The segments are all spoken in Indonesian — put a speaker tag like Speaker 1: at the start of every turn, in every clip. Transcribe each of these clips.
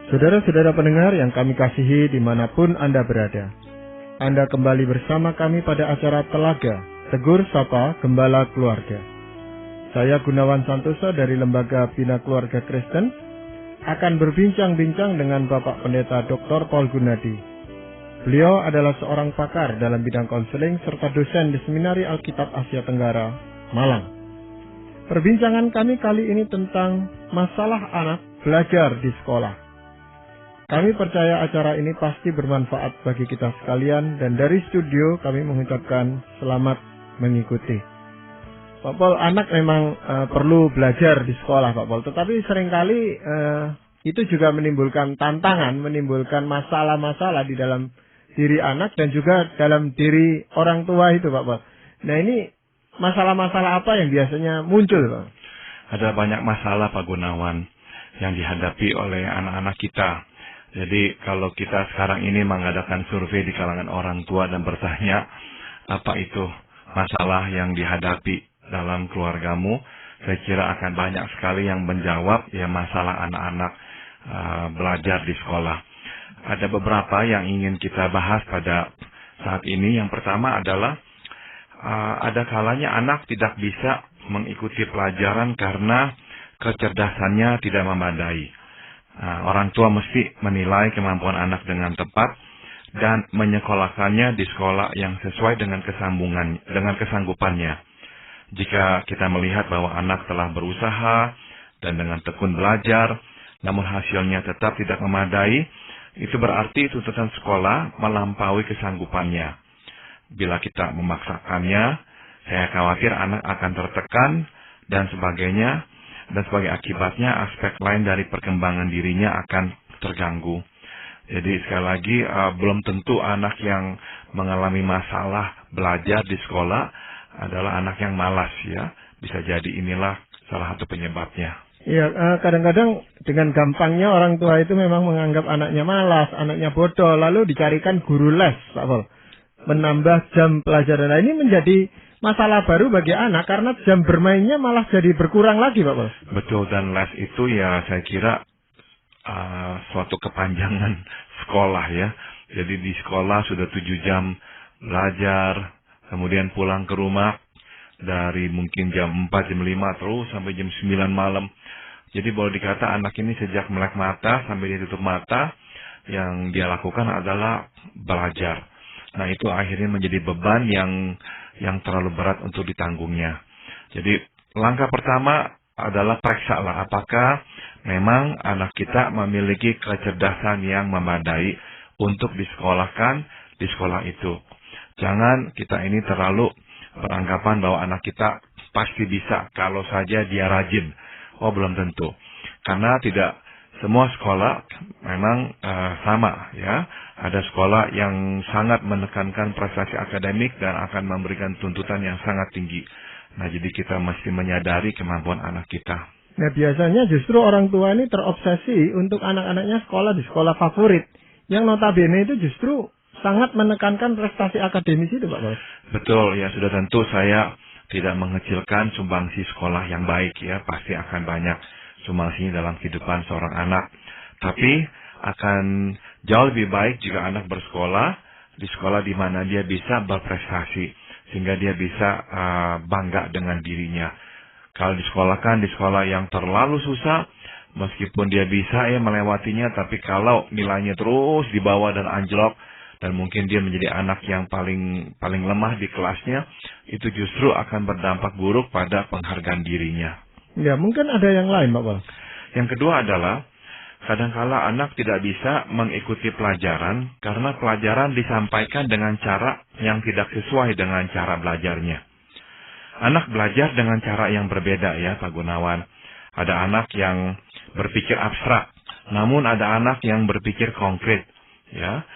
Speaker 1: Saudara-saudara pendengar yang kami kasihi dimanapun Anda berada, Anda kembali bersama kami pada acara Telaga, Tegur Sapa Gembala Keluarga. Saya Gunawan Santoso dari Lembaga Bina Keluarga Kristen akan berbincang-bincang dengan Bapak Pendeta Dr. Paul Gunadi. Beliau adalah seorang pakar dalam bidang konseling serta dosen di Seminari Alkitab Asia Tenggara, Malang. Perbincangan kami kali ini tentang masalah anak belajar di sekolah. Kami percaya acara ini pasti bermanfaat bagi kita sekalian dan dari studio kami mengucapkan selamat mengikuti. Pak Paul, anak memang perlu belajar di sekolah Pak Paul, tetapi seringkali itu juga menimbulkan tantangan, menimbulkan masalah-masalah di dalam diri anak dan juga dalam diri orang tua itu Pak Paul. Nah ini masalah-masalah apa yang biasanya muncul Pak?
Speaker 2: Ada banyak masalah Pak Gunawan yang dihadapi oleh anak-anak kita. Jadi kalau kita sekarang ini mengadakan survei di kalangan orang tua dan bertanya apa itu masalah yang dihadapi dalam keluargamu, saya kira akan banyak sekali yang menjawab ya masalah anak-anak belajar di sekolah. Ada beberapa yang ingin kita bahas pada saat ini. Yang pertama adalah ada kalanya anak tidak bisa mengikuti pelajaran karena kecerdasannya tidak memadai. Orang tua mesti menilai kemampuan anak dengan tepat dan menyekolahkannya di sekolah yang sesuai dengan kesanggupannya. Jika kita melihat bahwa anak telah berusaha dan dengan tekun belajar, namun hasilnya tetap tidak memadai, itu berarti tuntutan sekolah melampaui kesanggupannya. Bila kita memaksakannya, saya khawatir anak akan tertekan dan sebagainya. Dan sebagai akibatnya aspek lain dari perkembangan dirinya akan terganggu. Jadi sekali lagi belum tentu anak yang mengalami masalah belajar di sekolah adalah anak yang malas ya. Bisa jadi inilah salah satu penyebabnya.
Speaker 1: Iya, kadang-kadang dengan gampangnya orang tua itu memang menganggap anaknya malas, anaknya bodoh, lalu dicarikan guru les Pak Paul. Menambah jam pelajaran. Nah, ini menjadi masalah baru bagi anak karena jam bermainnya malah jadi berkurang lagi Pak Paul.
Speaker 2: Betul, dan les itu ya saya kira suatu kepanjangan sekolah ya. Jadi di sekolah sudah 7 jam belajar, kemudian pulang ke rumah dari mungkin jam 4, jam 5 terus sampai jam 9 malam. Jadi boleh dikata anak ini sejak melek mata sampai dia tutup mata, yang dia lakukan adalah belajar. Nah itu akhirnya menjadi beban yang terlalu berat untuk ditanggungnya. Jadi langkah pertama adalah periksalah apakah memang anak kita memiliki kecerdasan yang memadai untuk disekolahkan di sekolah itu. Jangan kita ini terlalu beranggapan bahwa anak kita pasti bisa kalau saja dia rajin. Oh belum tentu. Karena tidak semua sekolah memang sama ya. Ada sekolah yang sangat menekankan prestasi akademik dan akan memberikan tuntutan yang sangat tinggi. Nah, jadi kita mesti menyadari kemampuan anak kita.
Speaker 1: Nah, biasanya justru orang tua ini terobsesi untuk anak-anaknya sekolah di sekolah favorit. Yang notabene itu justru sangat menekankan prestasi akademis itu, Pak Paul.
Speaker 2: Betul, ya sudah tentu saya tidak mengecilkan sumbangsi sekolah yang baik ya. Pasti akan banyak sumbangsinya dalam kehidupan seorang anak. Tapi akan jauh lebih baik jika anak bersekolah di sekolah di mana dia bisa berprestasi sehingga dia bisa bangga dengan dirinya. Kalau disekolahkan di sekolah yang terlalu susah, meskipun dia bisa ya melewatinya, tapi kalau nilainya terus di bawah dan anjlok dan mungkin dia menjadi anak yang paling lemah di kelasnya, itu justru akan berdampak buruk pada penghargaan dirinya.
Speaker 1: Ya, mungkin ada yang lain, Pak Paul.
Speaker 2: Yang kedua adalah kadangkala anak tidak bisa mengikuti pelajaran karena pelajaran disampaikan dengan cara yang tidak sesuai dengan cara belajarnya. Anak belajar dengan cara yang berbeda ya Pak Gunawan. Ada anak yang berpikir abstrak, namun ada anak yang berpikir konkret. Ya,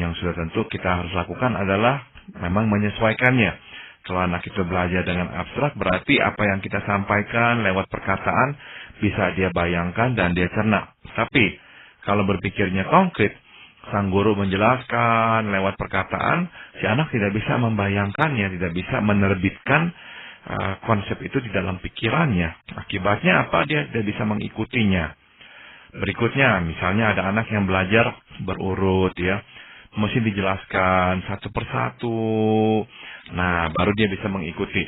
Speaker 2: yang sudah tentu kita harus lakukan adalah memang menyesuaikannya. Kalau anak itu belajar dengan abstrak, berarti apa yang kita sampaikan lewat perkataan bisa dia bayangkan dan dia cerna. Tapi kalau berpikirnya konkret, sang guru menjelaskan lewat perkataan, si anak tidak bisa membayangkannya, tidak bisa menerbitkan konsep itu di dalam pikirannya. Akibatnya apa? Dia tidak bisa mengikutinya. Berikutnya, misalnya ada anak yang belajar berurut ya, mesti dijelaskan satu persatu. Nah, baru dia bisa mengikuti.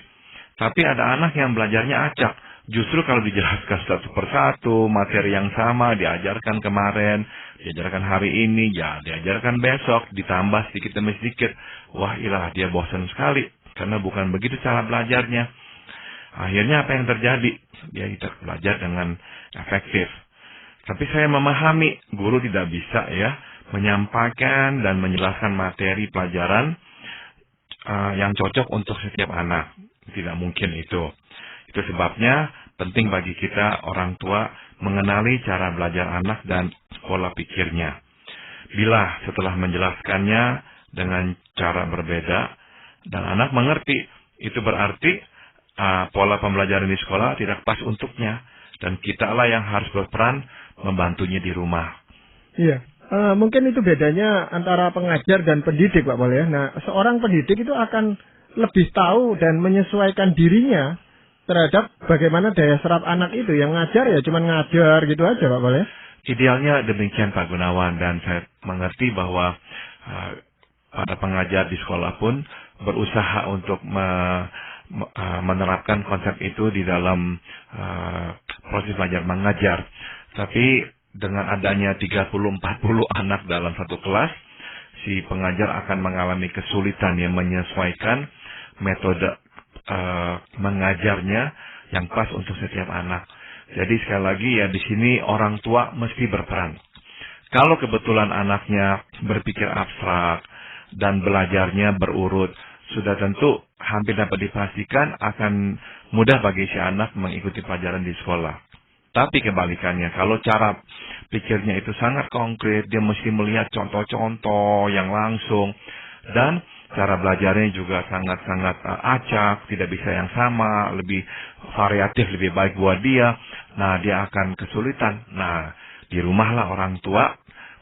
Speaker 2: Tapi ada anak yang belajarnya acak. Justru kalau dijelaskan satu persatu, materi yang sama diajarkan kemarin, diajarkan hari ini, ya diajarkan besok, ditambah sedikit demi sedikit. Wah, ilah dia bosan sekali, karena bukan begitu cara belajarnya. Akhirnya apa yang terjadi? Dia tidak belajar dengan efektif. Tapi saya memahami, guru tidak bisa ya menyampaikan dan menjelaskan materi pelajaran yang cocok untuk setiap anak. Tidak mungkin itu. Itu sebabnya penting bagi kita orang tua mengenali cara belajar anak dan pola pikirnya. Bila setelah menjelaskannya dengan cara berbeda dan anak mengerti, itu berarti pola pembelajaran di sekolah tidak pas untuknya. Dan kitalah yang harus berperan membantunya di rumah.
Speaker 1: Iya. Mungkin itu bedanya antara pengajar dan pendidik, Pak Pol ya. Nah, seorang pendidik itu akan lebih tahu dan menyesuaikan dirinya terhadap bagaimana daya serap anak itu. Yang ngajar ya cuma ngajar gitu aja, Pak Pol ya.
Speaker 2: Idealnya demikian, Pak Gunawan, dan saya mengerti bahwa para pengajar di sekolah pun berusaha untuk menerapkan konsep itu di dalam proses belajar mengajar. Tapi dengan adanya 30-40 anak dalam satu kelas, si pengajar akan mengalami kesulitan yang menyesuaikan metode mengajarnya yang pas untuk setiap anak. Jadi sekali lagi ya di sini orang tua mesti berperan. Kalau kebetulan anaknya berpikir abstrak dan belajarnya berurut, sudah tentu hampir dapat dipastikan akan mudah bagi si anak mengikuti pelajaran di sekolah. Tapi kebalikannya, kalau cara pikirnya itu sangat konkret, dia mesti melihat contoh-contoh yang langsung, dan cara belajarnya juga sangat-sangat acak, tidak bisa yang sama, lebih variatif, lebih baik buat dia. Nah, dia akan kesulitan. Nah, di rumahlah orang tua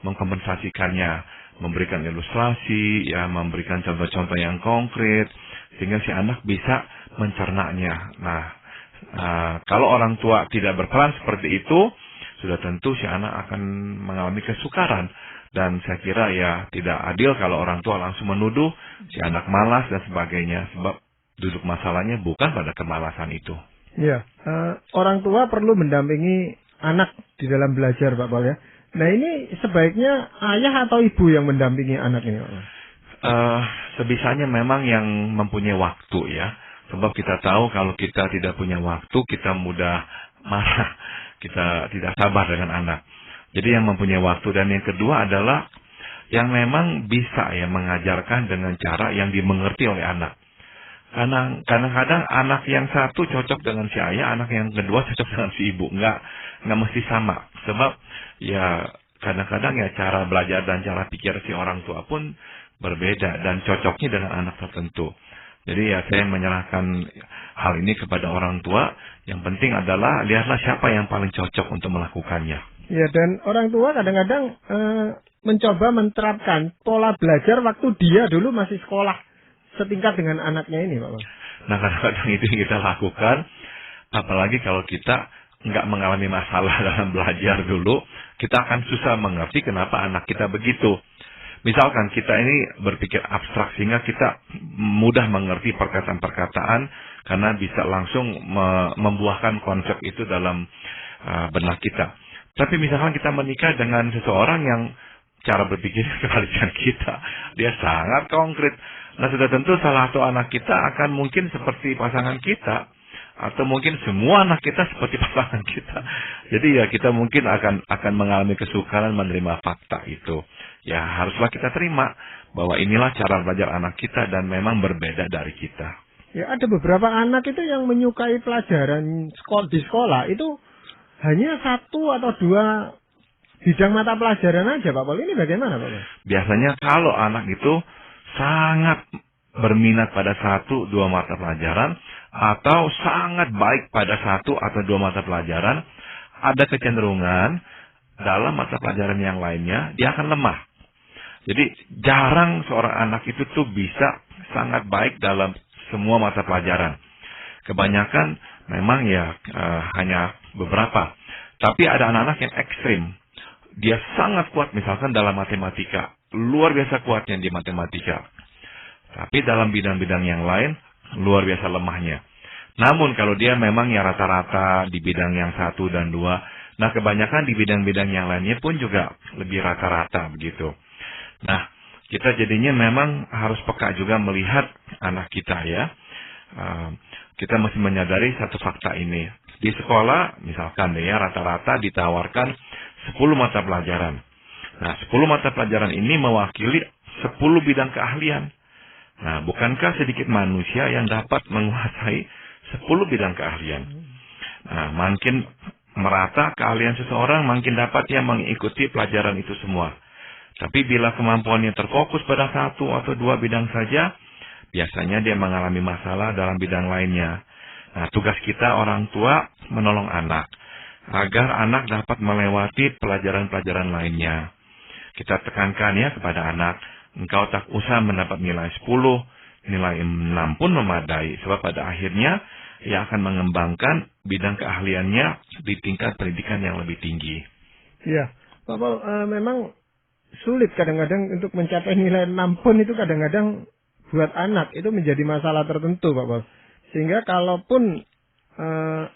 Speaker 2: mengkompensasikannya, memberikan ilustrasi, ya, memberikan contoh-contoh yang konkret, sehingga si anak bisa mencernanya. Nah, kalau orang tua tidak berperan seperti itu, sudah tentu si anak akan mengalami kesukaran. Dan saya kira ya tidak adil kalau orang tua langsung menuduh si anak malas dan sebagainya. Sebab duduk masalahnya bukan pada kemalasan itu.
Speaker 1: Iya, orang tua perlu mendampingi anak di dalam belajar, Pak Pol ya. Nah, ini sebaiknya ayah atau ibu yang mendampingi anak ini, Pak Pol?
Speaker 2: Sebisanya memang yang mempunyai waktu ya. Sebab kita tahu kalau kita tidak punya waktu, kita mudah marah. Kita tidak sabar dengan anak. Jadi yang mempunyai waktu. Dan yang kedua adalah yang memang bisa ya mengajarkan dengan cara yang dimengerti oleh anak. Karena kadang-kadang anak yang satu cocok dengan si ayah, anak yang kedua cocok dengan si ibu. Nggak mesti sama. Sebab ya kadang-kadang ya cara belajar dan cara pikir si orang tua pun berbeda. Dan cocoknya dengan anak tertentu. Jadi ya saya menyerahkan hal ini kepada orang tua. Yang penting adalah lihatlah siapa yang paling cocok untuk melakukannya.
Speaker 1: Ya, dan orang tua kadang-kadang mencoba menerapkan pola belajar waktu dia dulu masih sekolah setingkat dengan anaknya ini, Pak.
Speaker 2: Nah, kadang-kadang itu yang kita lakukan, apalagi kalau kita nggak mengalami masalah dalam belajar dulu, kita akan susah mengerti kenapa anak kita begitu. Misalkan kita ini berpikir abstrak sehingga kita mudah mengerti perkataan-perkataan karena bisa langsung membuahkan konsep itu dalam benak kita. Tapi misalkan kita menikah dengan seseorang yang cara berpikir kebalikan kita, dia sangat konkret. Nah, sudah tentu salah satu anak kita akan mungkin seperti pasangan kita, atau mungkin semua anak kita seperti pasangan kita. Jadi ya kita mungkin akan mengalami kesukaran menerima fakta itu. Ya haruslah kita terima bahwa inilah cara belajar anak kita dan memang berbeda dari kita.
Speaker 1: Ya, ada beberapa anak itu yang menyukai pelajaran di sekolah itu hanya 1 atau 2 bidang mata pelajaran aja, Pak Pol. Ini bagaimana, Pak Pol?
Speaker 2: Biasanya kalau anak itu sangat berminat pada 1-2 mata pelajaran atau sangat baik pada 1 atau 2 mata pelajaran, ada kecenderungan dalam mata pelajaran yang lainnya dia akan lemah. Jadi jarang seorang anak itu tuh bisa sangat baik dalam semua mata pelajaran. Kebanyakan memang ya hanya beberapa. Tapi ada anak-anak yang ekstrim. Dia sangat kuat misalkan dalam matematika. Luar biasa kuatnya di matematika. Tapi dalam bidang-bidang yang lain, luar biasa lemahnya. Namun kalau dia memang ya rata-rata di bidang yang 1 dan 2, nah kebanyakan di bidang-bidang yang lainnya pun juga lebih rata-rata begitu. Nah, kita jadinya memang harus peka juga melihat anak kita ya. Kita mesti menyadari satu fakta ini. Di sekolah, misalkan ya rata-rata ditawarkan 10 mata pelajaran. Nah, 10 mata pelajaran ini mewakili 10 bidang keahlian. Nah, bukankah sedikit manusia yang dapat menguasai 10 bidang keahlian? Nah, makin merata keahlian seseorang, makin dapat dia mengikuti pelajaran itu semua. Tapi bila kemampuannya terfokus pada 1 atau 2 bidang saja, biasanya dia mengalami masalah dalam bidang lainnya. Nah, tugas kita orang tua menolong anak, agar anak dapat melewati pelajaran-pelajaran lainnya. Kita tekankan ya kepada anak, engkau tak usah mendapat nilai 10, nilai 6 pun memadai. Sebab pada akhirnya, ia akan mengembangkan bidang keahliannya di tingkat pendidikan yang lebih tinggi.
Speaker 1: Iya, Pak Paul, memang sulit kadang-kadang untuk mencapai nilai 6 pun itu kadang-kadang buat anak itu menjadi masalah tertentu, Pak Paul. Sehingga kalaupun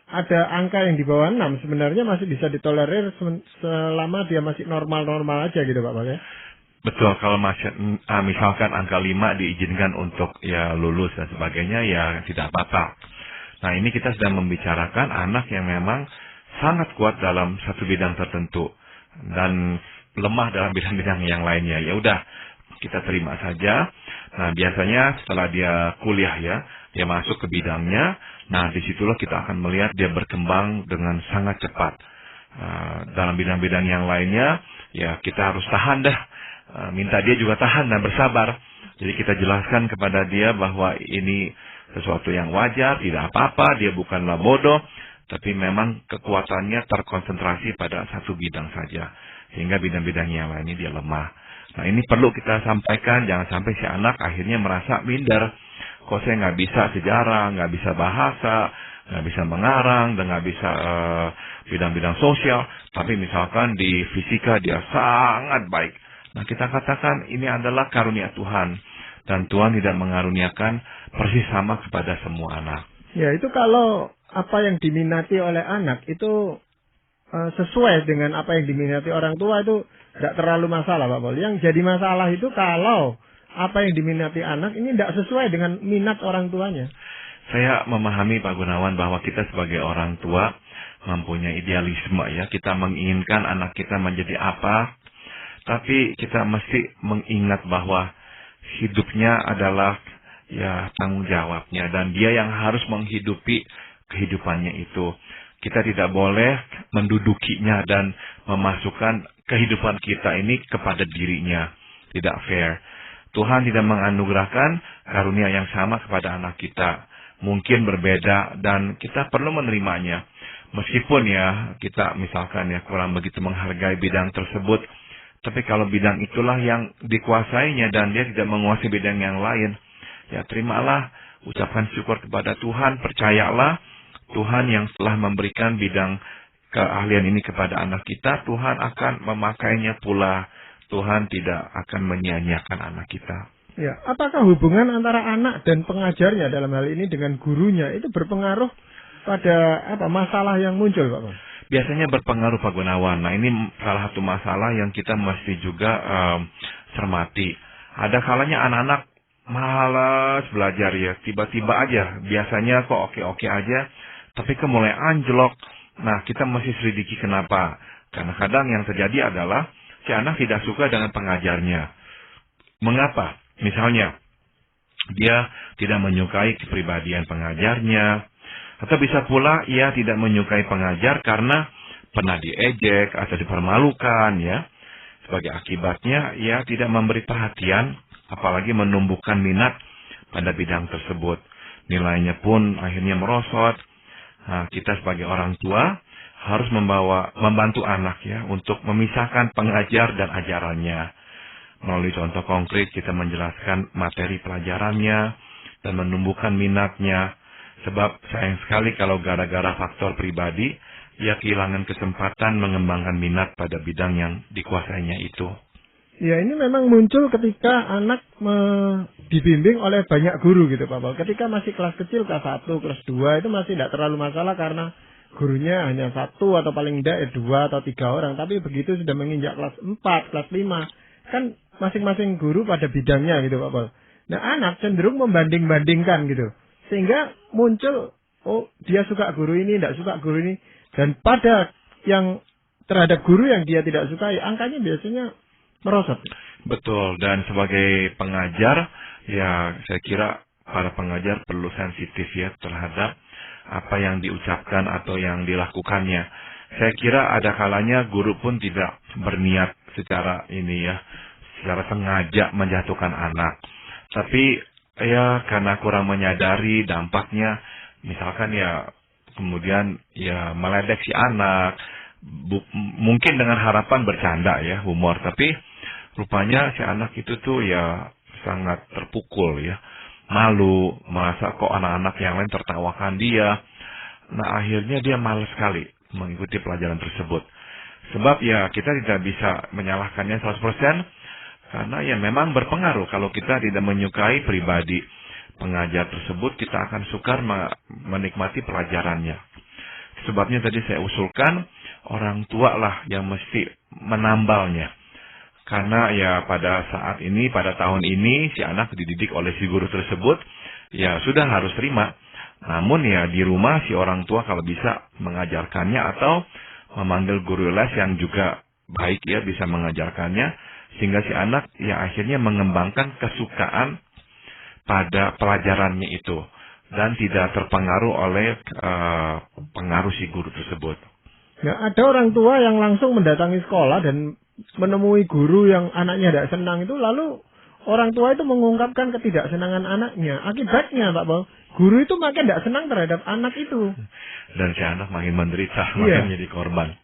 Speaker 1: ada angka yang di bawah 6 sebenarnya masih bisa ditolerir selama dia masih normal-normal aja gitu, Pak Paul ya.
Speaker 2: Betul, kalau masih misalkan angka 5 diizinkan untuk ya lulus dan sebagainya, ya tidak apa-apa. Nah, ini kita sedang membicarakan anak yang memang sangat kuat dalam satu bidang tertentu dan lemah dalam bidang-bidang yang lainnya. Ya udah, kita terima saja. Nah, biasanya setelah dia kuliah ya, dia masuk ke bidangnya. Nah, disitulah kita akan melihat dia berkembang dengan sangat cepat. Dalam bidang-bidang yang lainnya, ya kita harus tahan dah. Minta dia juga tahan dan bersabar. Jadi kita jelaskan kepada dia bahwa ini sesuatu yang wajar, tidak apa-apa, dia bukanlah bodoh, tapi memang kekuatannya terkonsentrasi pada satu bidang saja. Sehingga bidang-bidang yang lainnya dia lemah. Nah, ini perlu kita sampaikan, jangan sampai si anak akhirnya merasa minder. Kok saya nggak bisa sejarah, nggak bisa bahasa, nggak bisa mengarang, dan nggak bisa bidang-bidang sosial. Tapi misalkan di fisika dia sangat baik. Nah, kita katakan ini adalah karunia Tuhan. Dan Tuhan tidak mengaruniakan persis sama kepada semua anak.
Speaker 1: Ya, itu kalau apa yang diminati oleh anak itu sesuai dengan apa yang diminati orang tua itu tidak terlalu masalah, Pak Paul. Yang jadi masalah itu kalau apa yang diminati anak ini tidak sesuai dengan minat orang tuanya.
Speaker 2: Saya memahami Pak Gunawan bahwa kita sebagai orang tua mempunyai idealisme ya. Kita menginginkan anak kita menjadi apa. Tapi kita mesti mengingat bahwa hidupnya adalah ya tanggung jawabnya. Dan dia yang harus menghidupi kehidupannya itu. Kita tidak boleh mendudukinya dan memasukkan kehidupan kita ini kepada dirinya. Tidak fair. Tuhan tidak menganugerahkan karunia yang sama kepada anak kita. Mungkin berbeda dan kita perlu menerimanya. Meskipun ya kita misalkan ya kurang begitu menghargai bidang tersebut. Tapi kalau bidang itulah yang dikuasainya dan dia tidak menguasai bidang yang lain. Ya terimalah, ucapkan syukur kepada Tuhan, percayalah. Tuhan yang telah memberikan bidang keahlian ini kepada anak kita, Tuhan akan memakainya pula. Tuhan tidak akan menyia-nyiakan anak kita.
Speaker 1: Ya, apakah hubungan antara anak dan pengajarnya dalam hal ini dengan gurunya itu berpengaruh pada masalah yang muncul, Pak?
Speaker 2: Biasanya berpengaruh, Pak Gunawan. Nah, ini salah satu masalah yang kita mesti juga cermati. Ada kalanya anak-anak malas belajar ya, tiba-tiba aja. Biasanya kok oke-oke aja, tapi mulai anjlok. Nah, kita mesti selidiki kenapa. Karena kadang yang terjadi adalah si anak tidak suka dengan pengajarnya. Mengapa? Misalnya, dia tidak menyukai kepribadian pengajarnya. Atau bisa pula ia tidak menyukai pengajar karena pernah diejek atau dipermalukan ya. Sebagai akibatnya ia tidak memberi perhatian, apalagi menumbuhkan minat pada bidang tersebut. Nilainya pun akhirnya merosot. Nah, kita sebagai orang tua harus membantu anak ya untuk memisahkan pengajar dan ajarannya. Melalui contoh konkret kita menjelaskan materi pelajarannya dan menumbuhkan minatnya. Sebab sayang sekali kalau gara-gara faktor pribadi ia kehilangan kesempatan mengembangkan minat pada bidang yang dikuasainya itu.
Speaker 1: Ya, ini memang muncul ketika anak dibimbing oleh banyak guru gitu Pak Paul. Ketika masih kelas kecil, kelas 1, kelas 2 itu masih tidak terlalu masalah karena gurunya hanya 1 atau paling tidak 2 atau 3 orang. Tapi begitu sudah menginjak kelas 4, kelas 5, kan masing-masing guru pada bidangnya gitu Pak Paul. Nah, anak cenderung membanding-bandingkan gitu. Sehingga muncul, oh dia suka guru ini, tidak suka guru ini. Dan pada yang terhadap guru yang dia tidak sukai, angkanya biasanya merosot.
Speaker 2: Betul, dan sebagai pengajar, ya saya kira para pengajar perlu sensitif ya terhadap apa yang diucapkan atau yang dilakukannya. Saya kira ada kalanya guru pun tidak berniat secara sengaja menjatuhkan anak. Tapi ya karena kurang menyadari dampaknya, misalkan ya kemudian ya meledek si anak, mungkin dengan harapan bercanda ya, humor, tapi rupanya si anak itu tuh ya sangat terpukul ya, malu, merasa kok anak-anak yang lain tertawakan dia. Nah akhirnya dia malas sekali mengikuti pelajaran tersebut. Sebab ya kita tidak bisa menyalahkannya 100%, karena ya memang berpengaruh. Kalau kita tidak menyukai pribadi pengajar tersebut, kita akan sukar menikmati pelajarannya. Sebabnya tadi saya usulkan orang tua lah yang mesti menambalnya. Karena ya pada saat ini, pada tahun ini, si anak dididik oleh si guru tersebut, ya sudah harus terima. Namun ya di rumah si orang tua kalau bisa mengajarkannya atau memanggil guru les yang juga baik ya bisa mengajarkannya. Sehingga si anak ya akhirnya mengembangkan kesukaan pada pelajarannya itu. Dan tidak terpengaruh oleh pengaruh si guru tersebut.
Speaker 1: Ya, ada orang tua yang langsung mendatangi sekolah dan menemui guru yang anaknya tidak senang itu, lalu orang tua itu mengungkapkan ketidaksenangan anaknya. Akibatnya Pak Paul, guru itu makin tidak senang terhadap anak itu.
Speaker 2: Dan si anak makin menderita, makin menjadi korban.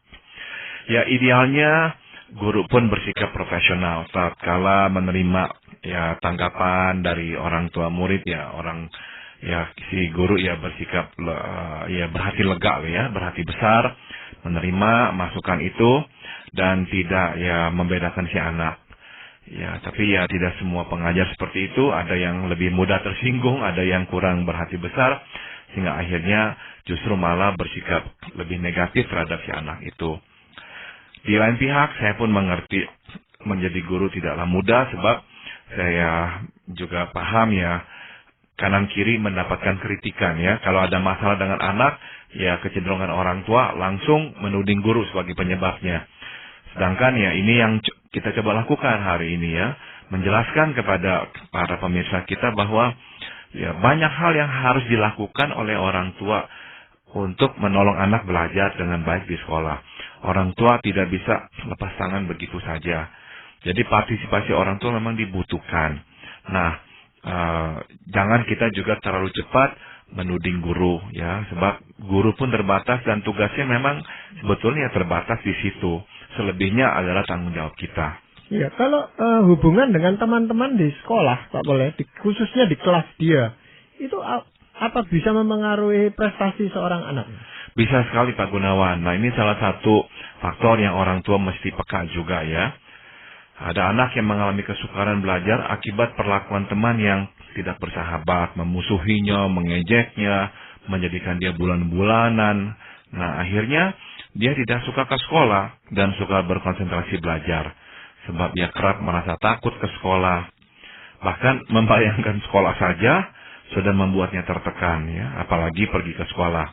Speaker 2: Ya idealnya guru pun bersikap profesional saat kala menerima ya tanggapan dari orang tua murid ya, si guru ya bersikap ya berhati lega ya, berhati besar menerima masukan itu dan tidak ya membedakan si anak. Ya, tapi ya tidak semua pengajar seperti itu, ada yang lebih mudah tersinggung, ada yang kurang berhati besar sehingga akhirnya justru malah bersikap lebih negatif terhadap si anak itu. Di lain pihak saya pun mengerti menjadi guru tidaklah mudah, sebab saya juga paham ya kanan kiri mendapatkan kritikan ya. Kalau ada masalah dengan anak, ya kecenderungan orang tua langsung menuding guru sebagai penyebabnya. Sedangkan ya ini yang kita coba lakukan hari ini ya, menjelaskan kepada para pemirsa kita bahwa ya banyak hal yang harus dilakukan oleh orang tua untuk menolong anak belajar dengan baik di sekolah. Orang tua tidak bisa lepas tangan begitu saja. Jadi partisipasi orang tua memang dibutuhkan. Nah, jangan kita juga terlalu cepat menuding guru ya, sebab guru pun terbatas dan tugasnya memang sebetulnya terbatas di situ. Selebihnya adalah tanggung jawab kita.
Speaker 1: Ya, kalau hubungan dengan teman-teman di sekolah, Pak Boleh, khususnya di kelas dia, itu apa bisa mempengaruhi prestasi seorang anak?
Speaker 2: Bisa sekali Pak Gunawan. Nah ini salah satu faktor yang orang tua mesti peka juga ya. Ada anak yang mengalami kesukaran belajar akibat perlakuan teman yang tidak bersahabat, memusuhinya, mengejeknya, menjadikan dia bulan-bulanan. Nah akhirnya dia tidak suka ke sekolah dan suka berkonsentrasi belajar. Sebab dia kerap merasa takut ke sekolah. Bahkan membayangkan sekolah saja sudah membuatnya tertekan ya, apalagi pergi ke sekolah.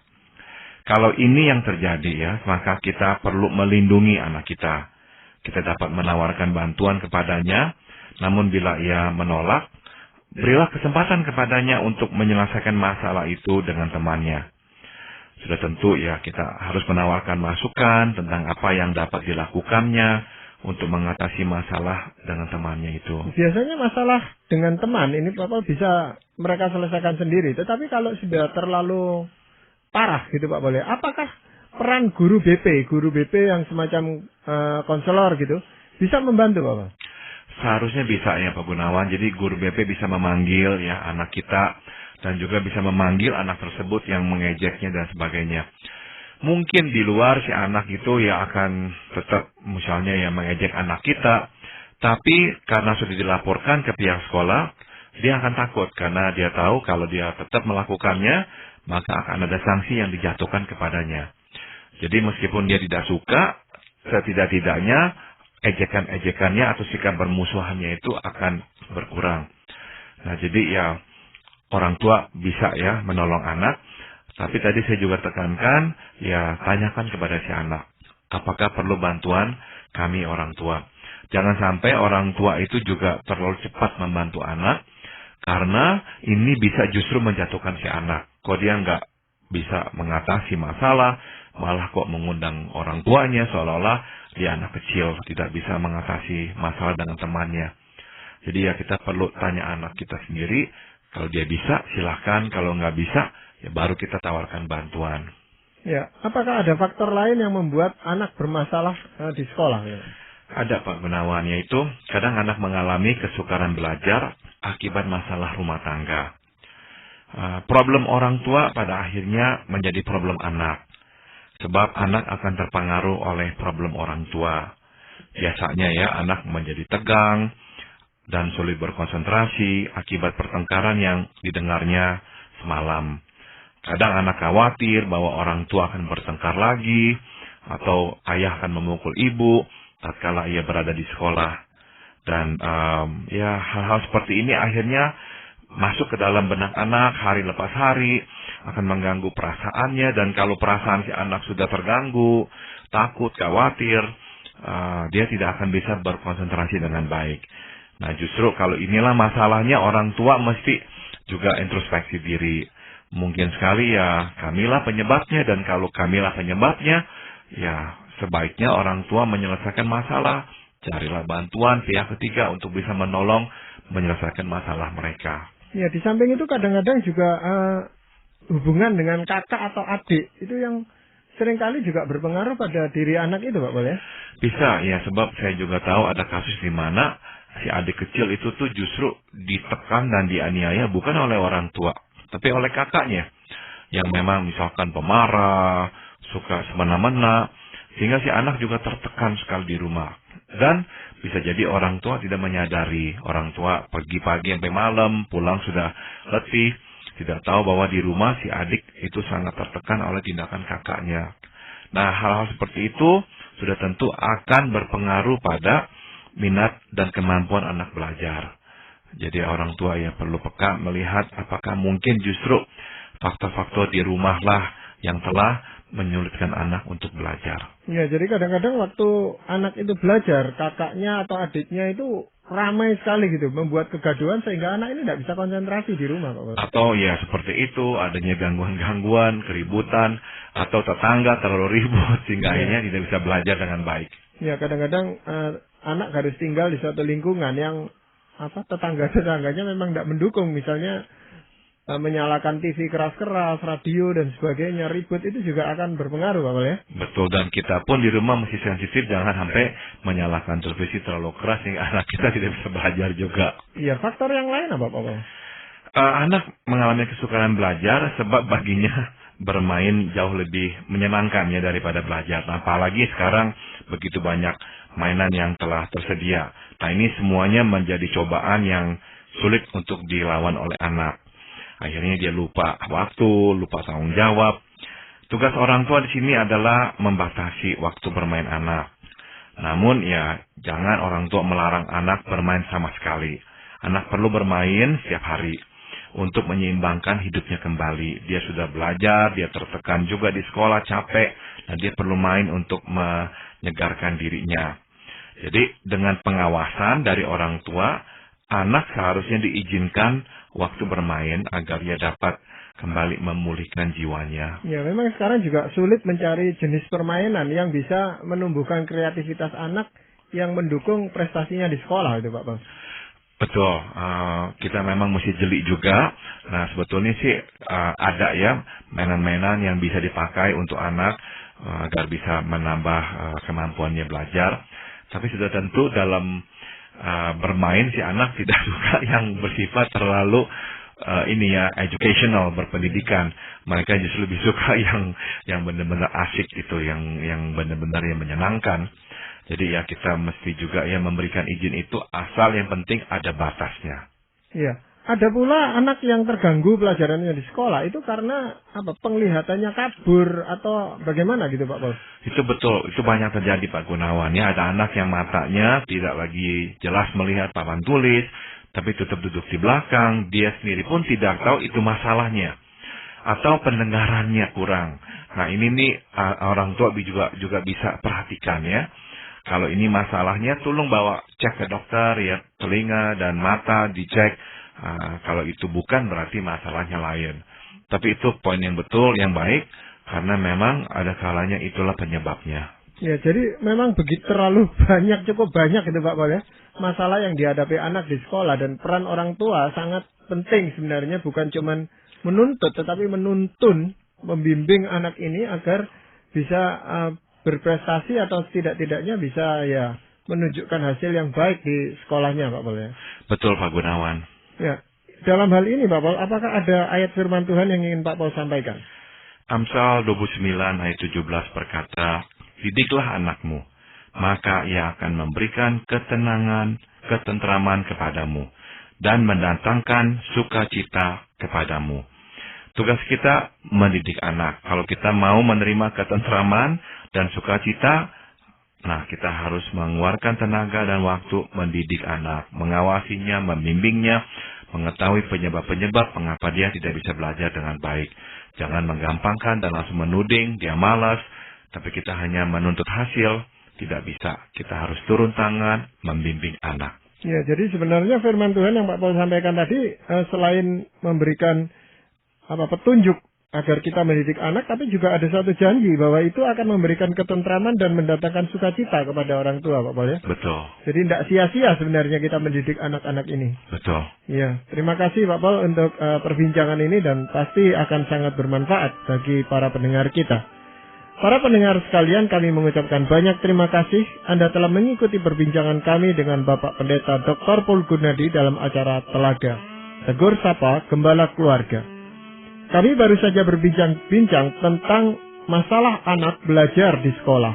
Speaker 2: Kalau ini yang terjadi ya, maka kita perlu melindungi anak kita. Kita dapat menawarkan bantuan kepadanya, namun bila ia menolak, berilah kesempatan kepadanya untuk menyelesaikan masalah itu dengan temannya. Sudah tentu ya kita harus menawarkan masukan tentang apa yang dapat dilakukannya untuk mengatasi masalah dengan temannya itu.
Speaker 1: Biasanya masalah dengan teman ini Bapak bisa mereka selesaikan sendiri. Tetapi kalau sudah terlalu parah gitu Pak Boleh, apakah peran guru BP yang semacam konselor gitu bisa membantu Bapak?
Speaker 2: Seharusnya bisa ya Pak Gunawan. Jadi guru BP bisa memanggil ya anak kita dan juga bisa memanggil anak tersebut yang mengejeknya dan sebagainya. Mungkin di luar si anak itu ya akan tetap misalnya ya mengejek anak kita, tapi karena sudah dilaporkan ke pihak sekolah, dia akan takut karena dia tahu kalau dia tetap melakukannya, maka akan ada sanksi yang dijatuhkan kepadanya. Jadi meskipun dia tidak suka, setidak-tidaknya ejekan-ejekannya atau sikap bermusuhannya itu akan berkurang. Nah, jadi ya orang tua bisa ya menolong anak, tapi tadi saya juga tekankan, ya tanyakan kepada si anak, apakah perlu bantuan kami orang tua. Jangan sampai orang tua itu juga terlalu cepat membantu anak, karena ini bisa justru menjatuhkan si anak. Kok dia nggak bisa mengatasi masalah, malah kok mengundang orang tuanya, seolah-olah dia anak kecil, tidak bisa mengatasi masalah dengan temannya. Jadi ya kita perlu tanya anak kita sendiri, kalau dia bisa silahkan, kalau nggak bisa, ya baru kita tawarkan bantuan.
Speaker 1: Ya, apakah ada faktor lain yang membuat anak bermasalah di sekolah? Ya?
Speaker 2: Ada Pak Gunawan, yaitu kadang anak mengalami kesukaran belajar akibat masalah rumah tangga. Problem orang tua pada akhirnya menjadi problem anak. Sebab anak akan terpengaruh oleh problem orang tua. Biasanya ya anak menjadi tegang dan sulit berkonsentrasi akibat pertengkaran yang didengarnya semalam. Kadang anak khawatir bahwa orang tua akan bertengkar lagi, atau ayah akan memukul ibu tatkala ia berada di sekolah. Dan ya hal-hal seperti ini akhirnya masuk ke dalam benak anak hari lepas hari, akan mengganggu perasaannya, dan kalau perasaan si anak sudah terganggu, takut, khawatir, dia tidak akan bisa berkonsentrasi dengan baik. Nah justru kalau inilah masalahnya, orang tua mesti juga introspeksi diri. Mungkin sekali ya kamilah penyebabnya, dan kalau kamilah penyebabnya, ya sebaiknya orang tua menyelesaikan masalah, carilah bantuan pihak ketiga untuk bisa menolong menyelesaikan masalah mereka.
Speaker 1: Ya, di samping itu kadang-kadang juga hubungan dengan kakak atau adik itu yang seringkali juga berpengaruh pada diri anak itu, Pak Pol ya?
Speaker 2: Bisa, ya, sebab saya juga tahu ada kasus di mana si adik kecil itu tuh justru ditekan dan dianiaya bukan oleh orang tua, tapi oleh kakaknya yang memang misalkan pemarah, suka semena-mena, sehingga si anak juga tertekan sekali di rumah. Dan bisa jadi orang tua tidak menyadari, orang tua pergi pagi sampai malam, pulang sudah letih, tidak tahu bahwa di rumah si adik itu sangat tertekan oleh tindakan kakaknya. Nah, hal-hal seperti itu sudah tentu akan berpengaruh pada minat dan kemampuan anak belajar. Jadi orang tua ya perlu peka melihat apakah mungkin justru faktor-faktor di rumah lah yang telah menyulitkan anak untuk belajar.
Speaker 1: Ya, jadi kadang-kadang waktu anak itu belajar, kakaknya atau adiknya itu ramai sekali gitu, membuat kegaduhan sehingga anak ini tidak bisa konsentrasi di rumah, Pak.
Speaker 2: Atau ya seperti itu, adanya gangguan-gangguan, keributan, atau tetangga terlalu ribut sehingga akhirnya tidak bisa belajar dengan baik.
Speaker 1: Ya, kadang-kadang anak harus tinggal di suatu lingkungan yang tetangga-tetangganya memang tidak mendukung, misalnya menyalakan TV keras-keras, radio dan sebagainya, ribut, itu juga akan berpengaruh, Pak Pol ya?
Speaker 2: Betul, dan kita pun di rumah mesti sensitif, jangan sampai menyalakan televisi terlalu keras sehingga anak kita tidak bisa belajar juga.
Speaker 1: Iya, faktor yang lain apa, Pak Pol?
Speaker 2: Anak mengalami kesukaran belajar sebab baginya bermain jauh lebih menyenangkan ya daripada belajar. Nah, apalagi sekarang begitu banyak mainan yang telah tersedia. Nah, ini semuanya menjadi cobaan yang sulit untuk dilawan oleh anak. Akhirnya dia lupa waktu, lupa tanggung jawab. Tugas orang tua di sini adalah membatasi waktu bermain anak. Namun ya jangan orang tua melarang anak bermain sama sekali. Anak perlu bermain setiap hari untuk menyeimbangkan hidupnya kembali. Dia sudah belajar, dia tertekan juga di sekolah, capek, dan dia perlu main untuk menyegarkan dirinya. Jadi dengan pengawasan dari orang tua, anak seharusnya diizinkan waktu bermain agar ia dapat kembali memulihkan jiwanya. Ya,
Speaker 1: memang sekarang juga sulit mencari jenis permainan yang bisa menumbuhkan kreativitas anak yang mendukung prestasinya di sekolah itu, Pak Pol.
Speaker 2: Betul, kita memang mesti jeli juga. Nah, sebetulnya sih ada ya mainan-mainan yang bisa dipakai untuk anak agar bisa menambah kemampuannya belajar. Tapi sudah tentu dalam bermain si anak tidak suka yang bersifat terlalu educational, berpendidikan. Mereka justru lebih suka yang benar-benar asik gitu, yang benar-benar yang menyenangkan. Jadi ya kita mesti juga ya memberikan izin itu, asal yang penting ada batasnya.
Speaker 1: Iya. Ada pula anak yang terganggu pelajarannya di sekolah itu karena penglihatannya kabur atau bagaimana gitu Pak Paul?
Speaker 2: Itu betul, itu banyak terjadi Pak Gunawan. Ya, ada anak yang matanya tidak lagi jelas melihat papan tulis, tapi tetap duduk di belakang, dia sendiri pun tidak tahu itu masalahnya. Atau pendengarannya kurang. Nah ini nih orang tua juga bisa perhatikan ya. Kalau ini masalahnya, tolong bawa cek ke dokter ya, telinga dan mata dicek. Kalau itu bukan berarti masalahnya lain. Tapi itu poin yang betul, yang baik, karena memang ada kalanya itulah penyebabnya.
Speaker 1: Ya, jadi memang begitu terlalu banyak, cukup banyak itu Pak Paul ya, masalah yang dihadapi anak di sekolah, dan peran orang tua sangat penting sebenarnya, bukan cuma menuntut, tetapi menuntun, membimbing anak ini agar bisa berprestasi atau setidak-tidaknya bisa ya menunjukkan hasil yang baik di sekolahnya Pak Paul ya.
Speaker 2: Betul Pak Gunawan.
Speaker 1: Ya, dalam hal ini Pak Paul, apakah ada ayat firman Tuhan yang ingin Pak Paul sampaikan?
Speaker 2: Amsal 29 ayat 17 berkata, "Didiklah anakmu, maka ia akan memberikan ketenangan, ketentraman kepadamu, dan mendatangkan sukacita kepadamu." Tugas kita mendidik anak. Kalau kita mau menerima ketentraman dan sukacita, nah kita harus mengeluarkan tenaga dan waktu mendidik anak, mengawasinya, membimbingnya, mengetahui penyebab-penyebab mengapa dia tidak bisa belajar dengan baik. Jangan menggampangkan dan langsung menuding, dia malas, tapi kita hanya menuntut hasil, tidak bisa. Kita harus turun tangan, membimbing anak.
Speaker 1: Ya, jadi sebenarnya firman Tuhan yang Pak Paul sampaikan tadi, selain memberikan petunjuk agar kita mendidik anak, tapi juga ada satu janji bahwa itu akan memberikan ketentraman dan mendatangkan sukacita kepada orang tua, Pak Paul ya.
Speaker 2: Betul.
Speaker 1: Jadi tidak sia-sia sebenarnya kita mendidik anak-anak ini.
Speaker 2: Betul.
Speaker 1: Ya, terima kasih Pak Paul untuk perbincangan ini, dan pasti akan sangat bermanfaat bagi para pendengar kita. Para pendengar sekalian, kami mengucapkan banyak terima kasih Anda telah mengikuti perbincangan kami dengan Bapak Pendeta Dr. Paul Gunadi dalam acara Telaga Tegur Sapa Gembala Keluarga. Kami baru saja berbincang-bincang tentang masalah anak belajar di sekolah.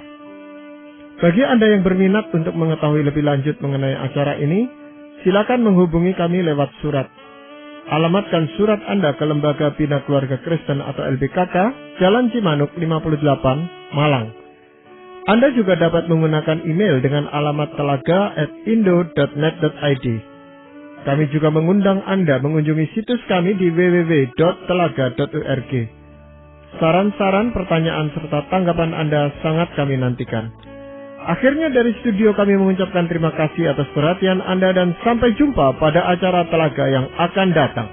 Speaker 1: Bagi Anda yang berminat untuk mengetahui lebih lanjut mengenai acara ini, silakan menghubungi kami lewat surat. Alamatkan surat Anda ke Lembaga Bina Keluarga Kristen atau LBKK, Jalan Cimanuk 58, Malang. Anda juga dapat menggunakan email dengan alamat telaga@indo.net.id. Kami juga mengundang Anda mengunjungi situs kami di www.telaga.org. Saran-saran, pertanyaan, serta tanggapan Anda sangat kami nantikan. Akhirnya dari studio kami mengucapkan terima kasih atas perhatian Anda dan sampai jumpa pada acara Telaga yang akan datang.